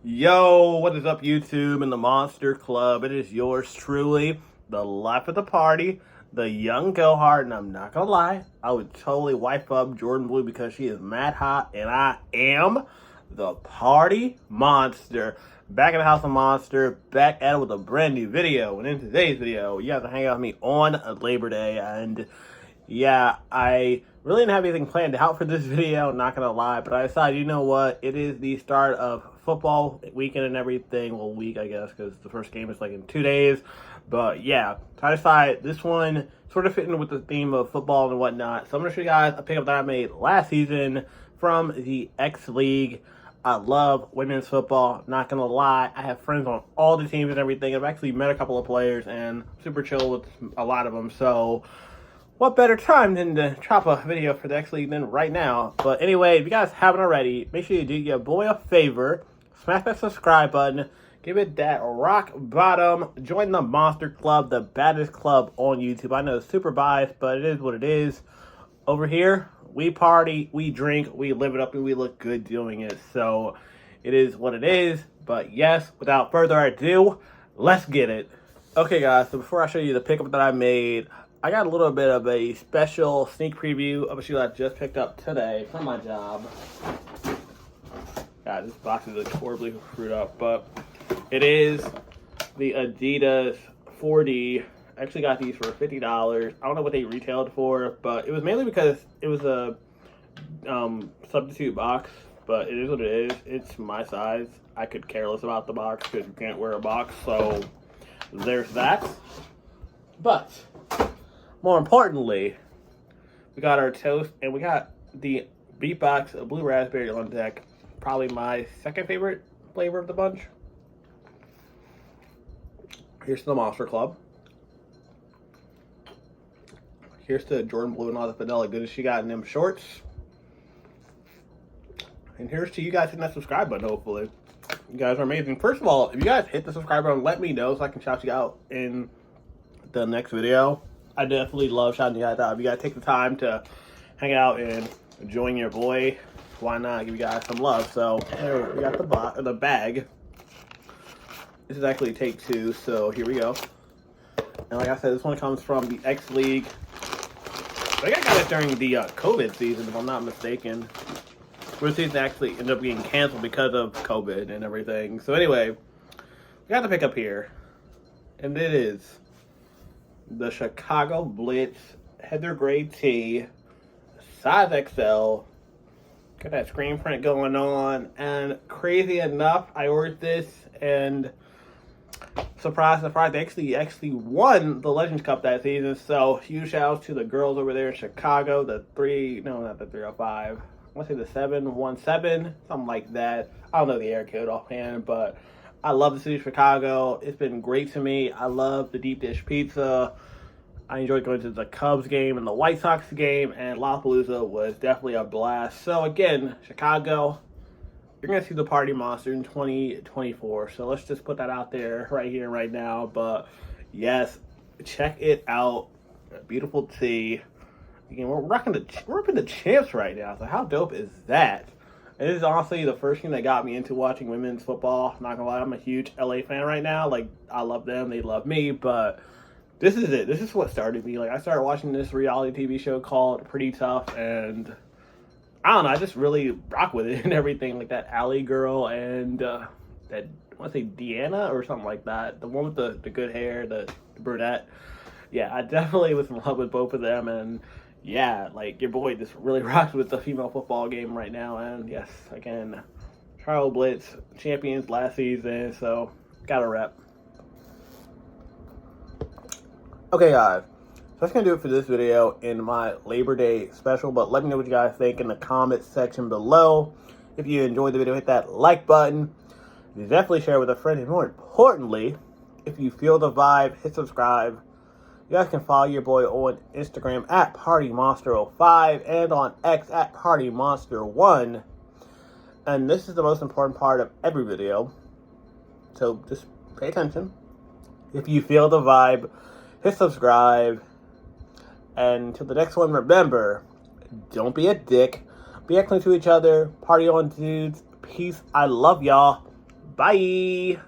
Yo, what is up, YouTube and the Monster Club? It is yours truly, the life of the party, the young Gohart, and I'm not gonna lie, I would totally wipe up Jordan Blue because she is mad hot, and I am the party monster. Back in the House of Monster, back at it with a brand new video, and in today's video, you have to hang out with me on Labor Day, and yeah, I really didn't have anything planned out for this video, not gonna lie, but I decided, you know what, it is the start of football weekend and everything, well, week, I guess, because the first game is like in 2 days, but yeah, so I decided this one sort of fitting with the theme of football and whatnot, so I'm gonna show you guys a pickup that I made last season from the X League. I love women's football, not gonna lie, I have friends on all the teams and everything. I've actually met a couple of players and super chill with a lot of them, so what better time than to drop a video for the X League than right now? But anyway, if you guys haven't already, make sure you do your boy a favor. Smash that subscribe button. Give it that rock bottom. Join the Monster Club, the baddest club on YouTube. I know it's super biased, but it is what it is. Over here, we party, we drink, we live it up, and we look good doing it. So it is what it is. But yes, without further ado, let's get it. Okay, guys, so before I show you the pickup that I made, I got a little bit of a special sneak preview of a shoe I just picked up today from my job. God, this box is horribly screwed up, but it is the Adidas 4D. I actually got these for $50. I don't know what they retailed for, but it was mainly because it was a substitute box, but it is what it is. It's my size. I could care less about the box because you can't wear a box, so there's that. But more importantly, we got our toast and we got the Beatbox Blue Raspberry on deck. Probably my second favorite flavor of the bunch. Here's to the Monster Club. Here's to Jordan Blue and all the vanilla goodies she got in them shorts. And here's to you guys hitting that subscribe button, hopefully. You guys are amazing. First of all, if you guys hit the subscribe button, let me know so I can shout you out in the next video. I definitely love shouting you guys out. If you guys take the time to hang out and join your boy, why not give you guys some love? So here we got the bag. This is actually take two, so here we go. And like I said, this one comes from the X League. I think I got it during the COVID season, if I'm not mistaken. Which season actually ended up getting canceled because of COVID and everything. So anyway, we got the pickup here, and it is the Chicago Blitz Heather Gray Tee, size XL. Got that screen print going on, and crazy enough, I ordered this, and surprise, they actually won the Legends Cup that season. So huge shout out to the girls over there in Chicago. Not the 305. I want to say the 717, something like that. I don't know the air code offhand, but I love the city of Chicago. It's been great to me. I love the deep dish pizza. I enjoyed going to the Cubs game and the White Sox game, and Lollapalooza was definitely a blast. So again, Chicago, you're going to see the Party Monster in 2024. So let's just put that out there right here, right now. But yes, check it out. A beautiful tee. Again, we're up in the champs right now. So how dope is that? It is honestly the first thing that got me into watching women's football. Not gonna lie, I'm a huge LA fan right now. Like, I love them, they love me, but this is it. This is what started me. Like, I started watching this reality TV show called Pretty Tough, and I don't know, I just really rock with it and everything. Like that Allie girl and that, I want to say Deanna or something like that. The one with the good hair, the brunette. Yeah, I definitely was in love with both of them, and yeah, like your boy just really rocks with the female football game right now. And yes, again, Chicago Blitz champions last season, so gotta rep. Okay, guys, so that's gonna do it for this video in my Labor Day special. But let me know what you guys think in the comments section below. If you enjoyed the video, hit that like button. You definitely share with a friend, and more importantly, if you feel the vibe, hit subscribe. You guys can follow your boy on Instagram at PartyMonster05 and on X at PartyMonster1. And this is the most important part of every video, so just pay attention. If you feel the vibe, hit subscribe. And until the next one, remember, don't be a dick. Be excellent to each other. Party on, dudes. Peace. I love y'all. Bye.